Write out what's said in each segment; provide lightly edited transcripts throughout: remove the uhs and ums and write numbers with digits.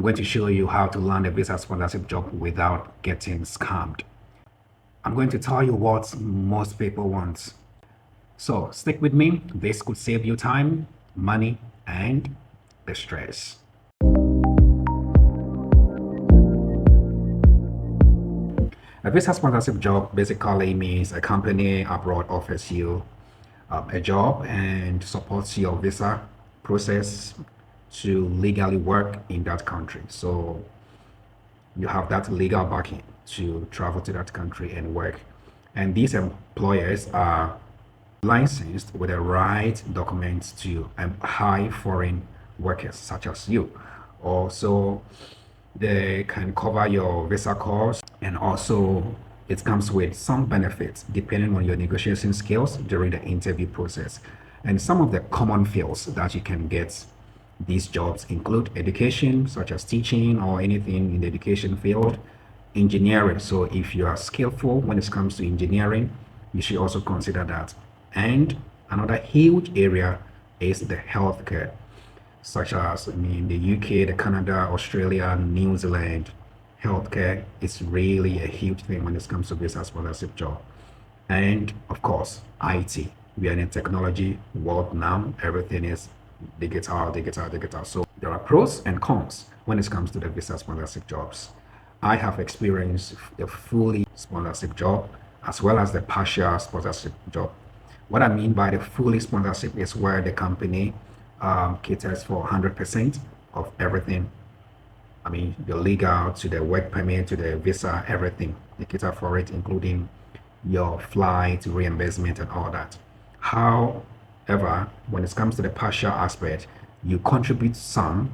going to show you how to land a visa sponsorship job without getting scammed. I'm going to tell you what most people want. So stick with me. This could save you time, money, and the stress. A visa sponsorship job basically means a company abroad offers you a job and supports your visa process to legally work in that country. So you have that legal backing to travel to that country and work. And these employers are licensed with the right documents to hire foreign workers such as you. Also, they can cover your visa costs, and also it comes with some benefits depending on your negotiation skills during the interview process. And some of the common fields that you can get these jobs include education, such as teaching or anything in the education field, engineering. So if you are skillful when it comes to engineering, you should also consider that. And another huge area is the healthcare, such as the UK, the Canada, Australia, New Zealand. Healthcare is really a huge thing when it comes to visa sponsorship job. And of course, IT. We are in a technology world now. Everything is digital, digital, digital. So there are pros and cons when it comes to the visa sponsorship jobs. I have experienced the fully sponsorship job as well as the partial sponsorship job. What I mean by the fully sponsorship is where the company caters for 100% of everything. The legal to the work permit to the visa, everything. They cater for it, including your flight, reimbursement, and all that. However, when it comes to the partial aspect, you contribute some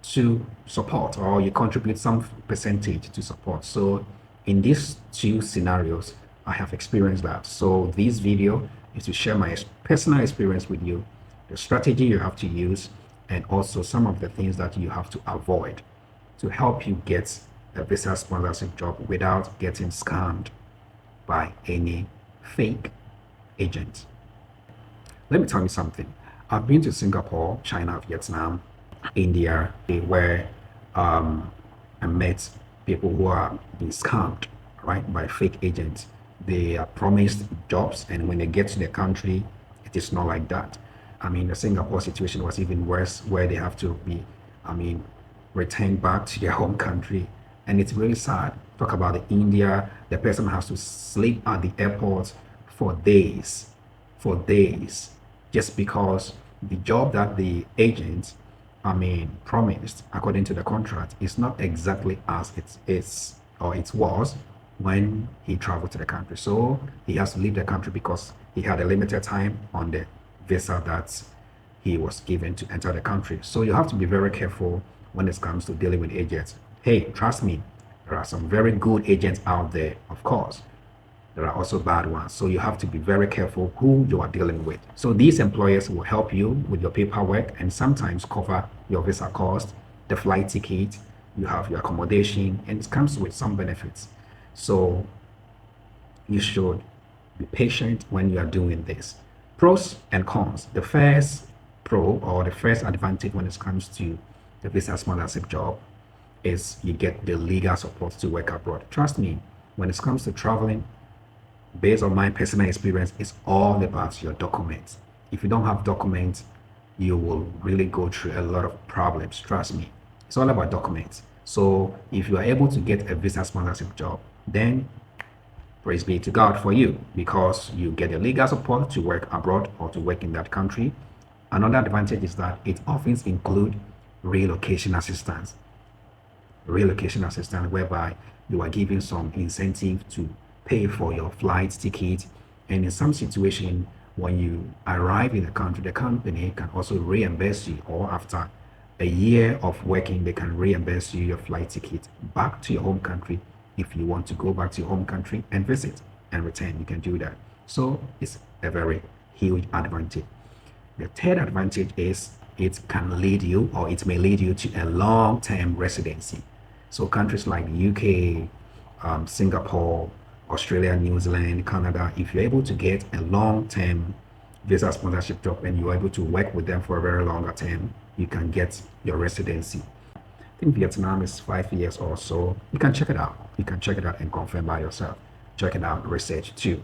to support, or you contribute some percentage to support. So in these two scenarios, I have experienced that. So this video is to share my personal experience with you, the strategy you have to use, and also some of the things that you have to avoid to help you get a visa sponsorship job without getting scammed by any fake agent. Let me tell you something. I've been to Singapore, China, Vietnam, India, where I met people who are being scammed, right, by fake agents. They are promised jobs, and when they get to the country, it is not like that. The Singapore situation was even worse, where they have to be, returned back to their home country. And it's really sad. Talk about the India, the person has to sleep at the airport for days, just because the job that the agent, promised according to the contract is not exactly as it is or it was when he traveled to the country. So he has to leave the country because he had a limited time on the visa that he was given to enter the country. So you have to be very careful when it comes to dealing with agents. Hey, trust me, there are some very good agents out there. Of course, there are also bad ones. So you have to be very careful who you are dealing with. So these employers will help you with your paperwork and sometimes cover your visa cost, the flight ticket, you have your accommodation, and it comes with some benefits. So you should be patient when you are doing this. Pros and cons. The first pro, or the first advantage when it comes to the visa sponsorship job, is you get the legal support to work abroad. Trust me, when it comes to traveling, based on my personal experience, it's all about your documents. If you don't have documents, you will really go through a lot of problems. Trust me, it's all about documents. So if you are able to get a visa sponsorship job, then praise be to God for you, because you get a legal support to work abroad or to work in that country. Another advantage is that it often includes relocation assistance. Relocation assistance, whereby you are given some incentive to pay for your flight ticket. And in some situation, when you arrive in the country, the company can also reimburse you, or after a year of working, they can reimburse you your flight ticket back to your home country. If you want to go back to your home country and visit and return, you can do that. So it's a very huge advantage. The third advantage is it can lead you, or it may lead you to a long-term residency. So countries like UK, Singapore, Australia, New Zealand, Canada, if you're able to get a long-term visa sponsorship job and you're able to work with them for a very longer term, you can get your residency. think Vietnam is 5 years or so. You can check it out. You can check it out and confirm by yourself. Check it out, research too.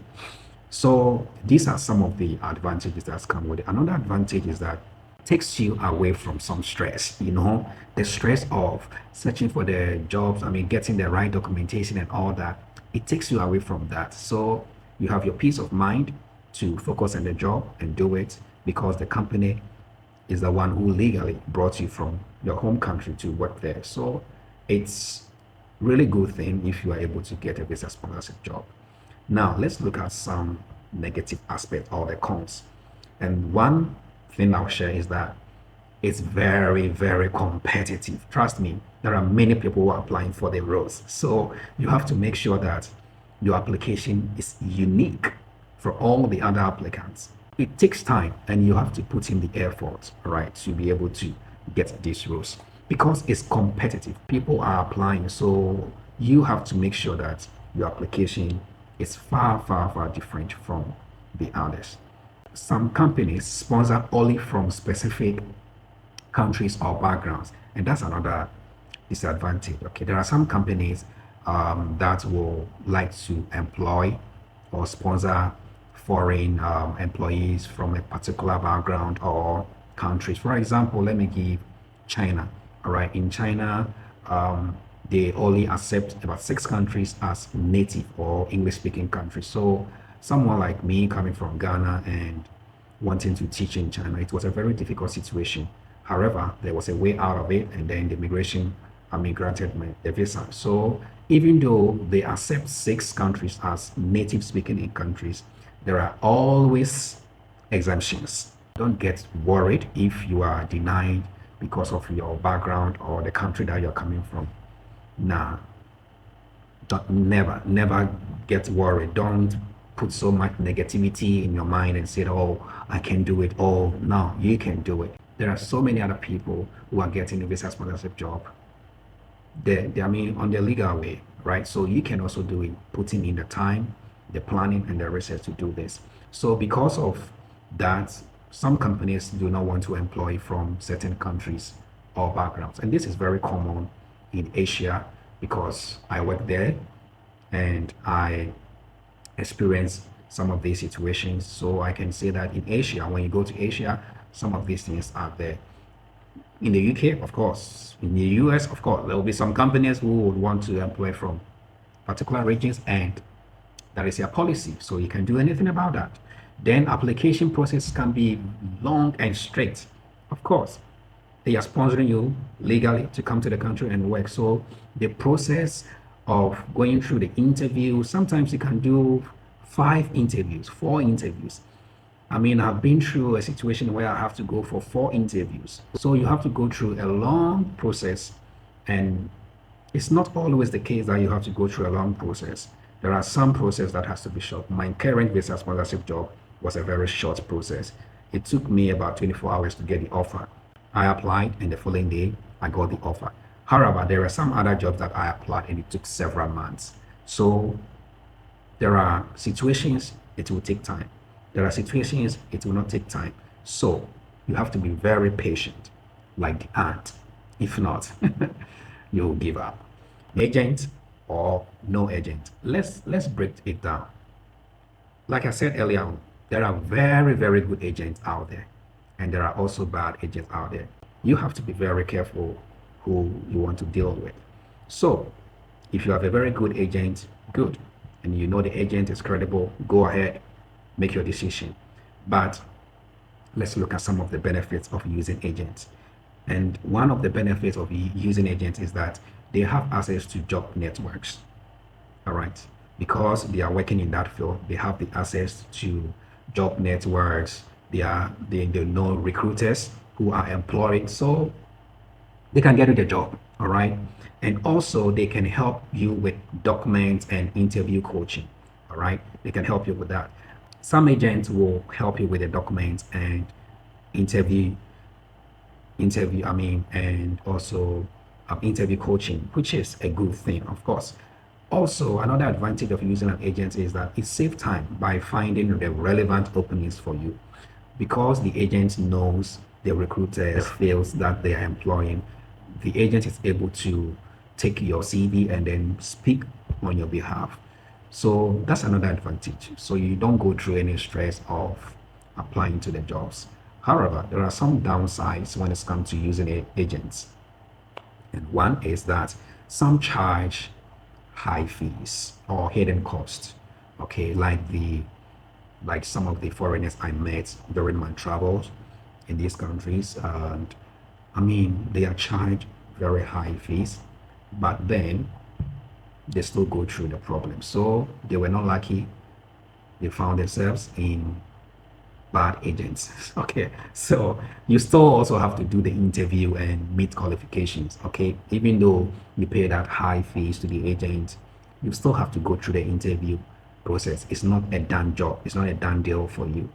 So these are some of the advantages that's come with it. Another advantage is that it takes you away from some stress, the stress of searching for the jobs, getting the right documentation and all that. It takes you away from that. So you have your peace of mind to focus on the job and do it because the company is the one who legally brought you from your home country to work there. So it's really good thing if you are able to get a visa sponsorship job. Now let's look at some negative aspects or the cons. And one thing I'll share is that it's very, very competitive. Trust me, there are many people who are applying for the roles. So you have to make sure that your application is unique for all the other applicants. It takes time and you have to put in the effort, right, to be able to get these roles because it's competitive. People are applying, so you have to make sure that your application is far, far, far different from the others. Some companies sponsor only from specific countries or backgrounds, and that's another disadvantage. Okay, there are some companies that will like to employ or sponsor foreign employees from a particular background or countries. For example, let me give China. All right, in China, they only accept about 6 countries as native or English-speaking countries. So someone like me coming from Ghana and wanting to teach in China, it was a very difficult situation. However, there was a way out of it, and then the immigration granted me the visa. So even though they accept 6 countries as native speaking countries, there are always exemptions. Don't get worried if you are denied because of your background or the country that you're coming from. Nah, never get worried. Don't put so much negativity in your mind and say, oh, I can do it. Oh, no, you can do it. There are so many other people who are getting a visa sponsorship job. On the legal way, right? So you can also do it, putting in the time, the planning, and the research to do this. So because of that, some companies do not want to employ from certain countries or backgrounds. And this is very common in Asia because I work there and I experience some of these situations. So I can say that in Asia, when you go to Asia, some of these things are there. In the UK, of course, in the US, of course, there will be some companies who would want to employ from particular regions, and that is their policy. So you can do anything about that. Then application process can be long and straight. Of course, they are sponsoring you legally to come to the country and work. So the process of going through the interview, sometimes you can do 5 interviews, 4 interviews. I've been through a situation where I have to go for 4 interviews. So you have to go through a long process, and it's not always the case that you have to go through a long process. There are some process that has to be short. My current visa sponsorship job was a very short process. It took me about 24 hours to get the offer. I applied, and the following day, I got the offer. However, there are some other jobs that I applied, and it took several months. So there are situations it will take time. There are situations it will not take time. So you have to be very patient, like the ant. If not, you'll give up. Agent or no agent. Let's break it down. Like I said earlier on, there are very, very good agents out there, and there are also bad agents out there. You have to be very careful who you want to deal with. So if you have a very good agent, good, and you know the agent is credible, go ahead, make your decision. But let's look at some of the benefits of using agents. And one of the benefits of using agents is that they have access to job networks. All right, because they are working in that field, they have the access to job networks. They know recruiters who are employed, so they can get you the job. All right, and also they can help you with documents and interview coaching. All right, they can help you with that. Some agents will help you with the documents and interview, and also interview coaching, which is a good thing, of course. Also, another advantage of using an agent is that it saves time by finding the relevant openings for you, because the agent knows the recruiters fields that they are employing. the agent is able to take your CV and then speak on your behalf. So that's another advantage. So you don't go through any stress of applying to the jobs. However, there are some downsides when it comes to using agents. And one is that some charge high fees or hidden costs. Okay, like some of the foreigners I met during my travels in these countries, and I mean they are charged very high fees, but then they still go through the problem. So they were not lucky. They found themselves in bad agents. Okay, so you still also have to do the interview and meet qualifications. Okay, even though you pay that high fees to the agent, you still have to go through the interview process. It's not a done job, it's not a done deal for you.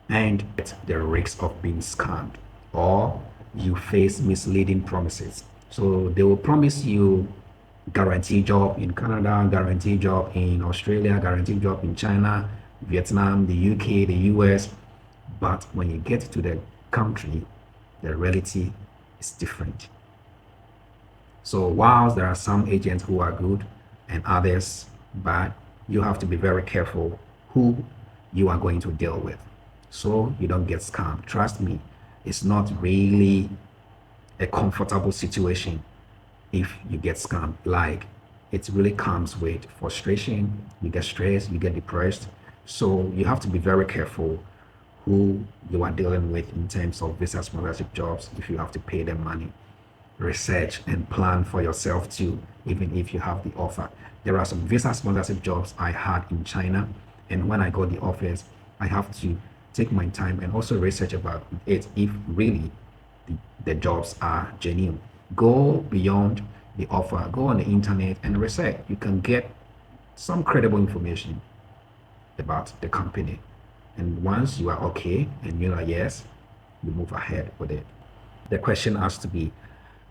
And the risk of being scammed, or you face misleading promises. So they will promise you guaranteed job in Canada, guaranteed job in Australia, guaranteed job in China, Vietnam, the UK, the US. But when you get to the country, the reality is different. So whilst there are some agents who are good and others bad, you have to be very careful who you are going to deal with so you don't get scammed. Trust me, it's not really a comfortable situation if you get scammed. Like, it really comes with frustration, you get stressed, you get depressed. So you have to be very careful who you are dealing with in terms of visa sponsorship jobs. If you have to pay them money, research and plan for yourself too, even if you have the offer. There are some visa sponsorship jobs I had in China, and when I got the offers, I have to take my time and also research about it if really the jobs are genuine. Go beyond the offer, go on the internet and research. You can get some credible information about the company. And once you are okay and you are yes, you move ahead with it. The question has to be,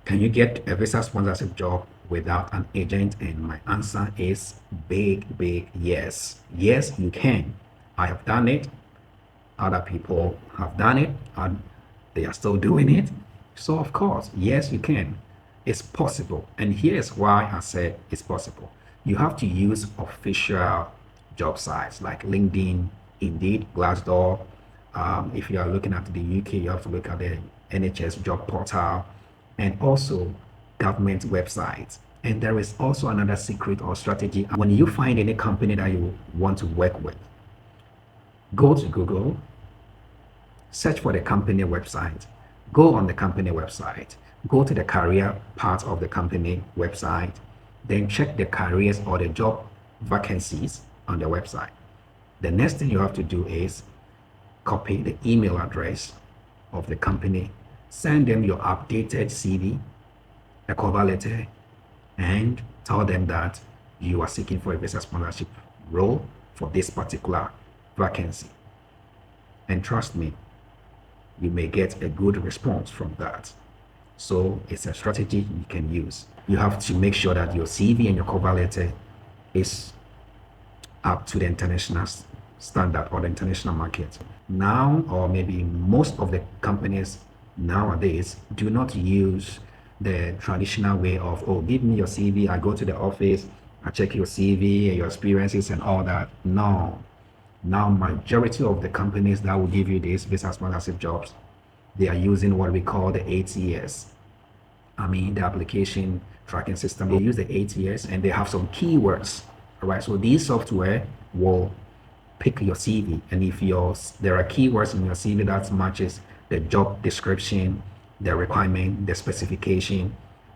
can you get a visa sponsorship job without an agent? And my answer is big yes. Yes, you can. I have done it. Other people have done it and they are still doing it. So of course, yes, you can. It's possible. And here's why I said it's possible. You have to use official job sites like LinkedIn, Indeed, Glassdoor. If you are looking at the UK, you have to look at the NHS job portal and also government websites. And there is also another secret or strategy. When you find any company that you want to work with, go to Google, search for the company website, go on the company website, go to the career part of the company website, then check the careers or the job vacancies on the website. The next thing you have to do is copy the email address of the company, send them your updated CV, a cover letter, and tell them that you are seeking for a visa sponsorship role for this particular vacancy. And trust me, you may get a good response from that. So it's a strategy you can use. You have to make sure that your CV and your cover letter is up to the international standard or the international market. Now, or maybe most of the companies nowadays do not use the traditional way of, oh, give me your CV, I go to the office, I check your CV, your experiences and all that. No. Now, majority of the companies that will give you these visa sponsorship jobs, they are using what we call the ATS. I mean, the application tracking system. They use the ATS and they have some keywords. All right, so these software will pick your CV, and if there are keywords in your CV that matches the job description, the requirement, the specification,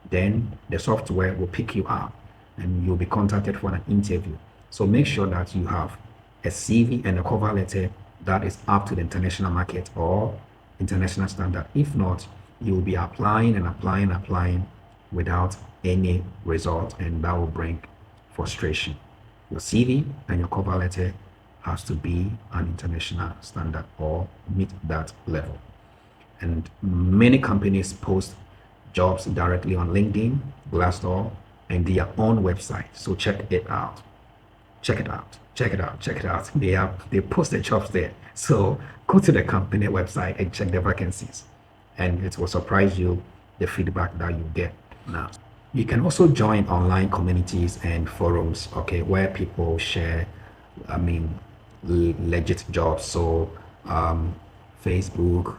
then the software will pick you up and you'll be contacted for an interview. So make sure that you have a CV and a cover letter that is up to the international market or international standard. If not, you will be applying and applying without any result, and that will bring frustration. Your CV and your cover letter has to be an international standard or meet that level. And many companies post jobs directly on LinkedIn, Glassdoor, and their own website. So check it out. Check it out. Check it out. Check it out. They post the jobs there. So go to the company website and check the vacancies. And it will surprise you the feedback that you get now. You can also join online communities and forums, okay, where people share, I mean, legit jobs. So, Facebook,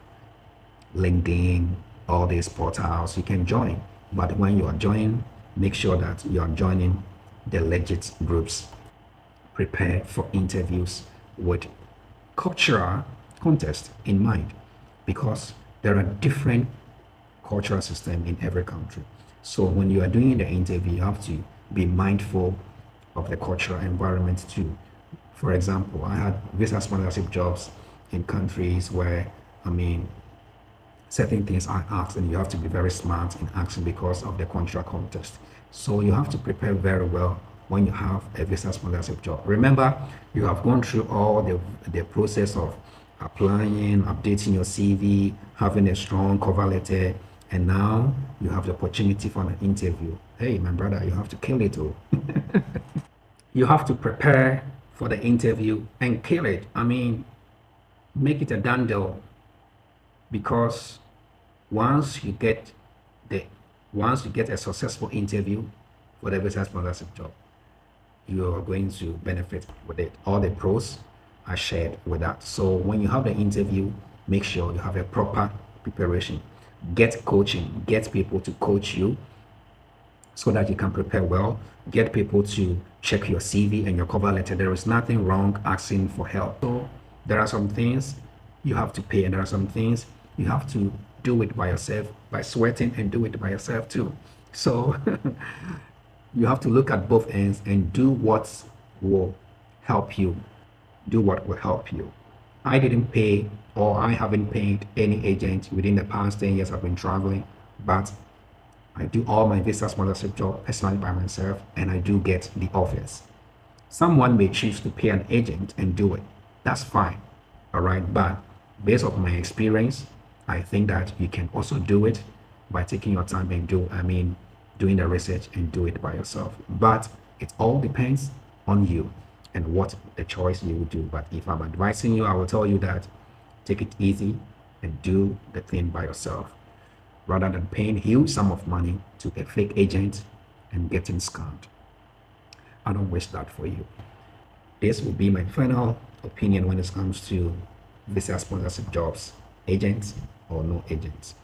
LinkedIn, all these portals, you can join. But when you are joining, make sure that you are joining the legit groups. Prepare for interviews with cultural context in mind, because there are different cultural systems in every country. So when you are doing the interview, you have to be mindful of the cultural environment too. For example, I had visa sponsorship jobs in countries where, I mean, certain things are asked and you have to be very smart in asking because of the cultural context. So you have to prepare very well when you have a visa sponsorship job. Remember, you have gone through all the process of applying, updating your CV, having a strong cover letter, and now you have the opportunity for an interview. Hey, my brother, you have to kill it all. You have to prepare for the interview and kill it. I mean, make it a done deal, because once you get the once you get a successful interview for the visa sponsorship job, you are going to benefit with it. All the pros are shared with that. So when you have the interview, make sure you have a proper preparation. Get coaching, get people to coach you so that you can prepare well. Get people to check your CV and your cover letter. There is nothing wrong asking for help. So there are some things you have to pay, and there are some things you have to do it by yourself, by sweating, and do it by yourself too. So you have to look at both ends and do what will help you. Do what will help you. I didn't pay, or I haven't paid any agent within the past 10 years I've been traveling, but I do all my visa sponsorship job personally by myself, and I do get the offers. Someone may choose to pay an agent and do it. That's fine. All right. But based on my experience, I think that you can also do it by taking your time and doing the research and do it by yourself. But it all depends on you and what the choice you will do. But if I'm advising you, I will tell you that take it easy and do the thing by yourself, rather than paying huge sum of money to a fake agent and getting scammed. I don't wish that for you. This will be my final opinion when it comes to visa sponsorship jobs, agents or no agents.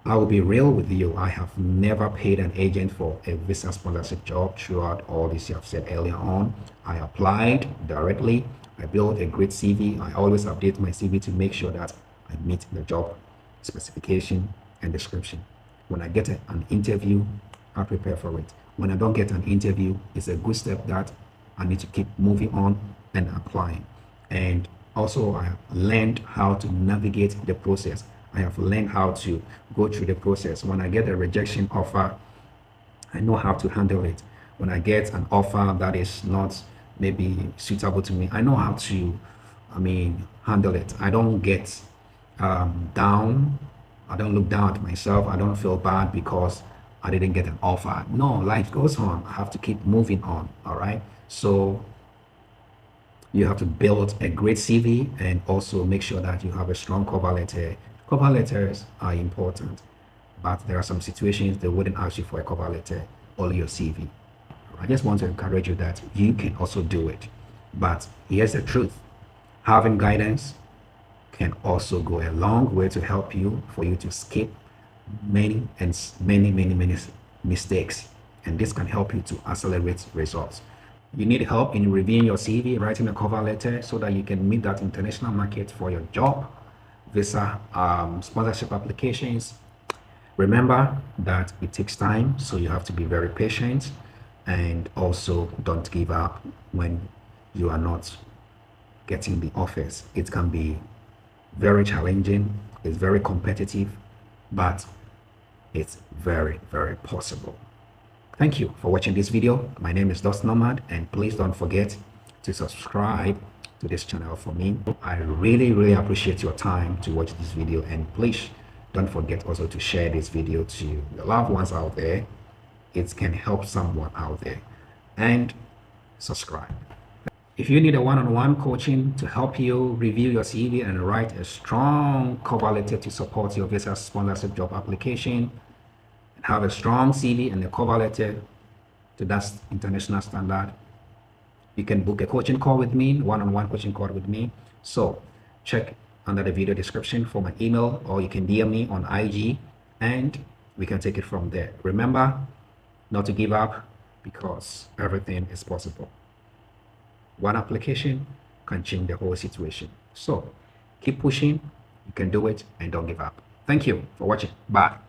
I will be real with you. I have never paid an agent for a visa sponsorship job throughout all this you have said earlier on. I applied directly. I built a great CV. I always update my CV to make sure that I meet the job specification and description. When I get an interview, I prepare for it. When I don't get an interview, it's a good step that I need to keep moving on and applying. And also, I have learned how to navigate the process. I have learned how to go through the process. When I get a rejection offer, I know how to handle it. When I get an offer that is not maybe suitable to me, I know how to, handle it. I don't get down. I don't look down at myself. I don't feel bad because I didn't get an offer. No, life goes on. I have to keep moving on. All right. So you have to build a great CV and also make sure that you have a strong cover letter. Cover letters are important, but there are some situations they wouldn't ask you for a cover letter, only your CV. I just want to encourage you that you can also do it. But here's the truth. Having guidance can also go a long way to help you, for you to skip many mistakes. And this can help you to accelerate results. You need help in reviewing your CV, writing a cover letter so that you can meet that international market for your job, visa, sponsorship applications. Remember that it takes time, so you have to be very patient, and also don't give up when you are not getting the offers. It can be very challenging, it's very competitive, but it's very, very possible. Thank you for watching this video. My name is dostnomad, and please don't forget to subscribe to this channel for me. I really appreciate your time to watch this video, and please don't forget also to share this video to your loved ones out there. It can help someone out there. And subscribe. If you need a one-on-one coaching to help you review your CV and write a strong cover letter to support your visa sponsorship job application, and have a strong CV and a cover letter to that international standard, you can book a coaching call with me, one-on-one coaching call with me. So check under the video description for my email, or you can DM me on IG and we can take it from there. Remember not to give up, because everything is possible. One application can change the whole situation. So keep pushing, you can do it, and don't give up. Thank you for watching. Bye.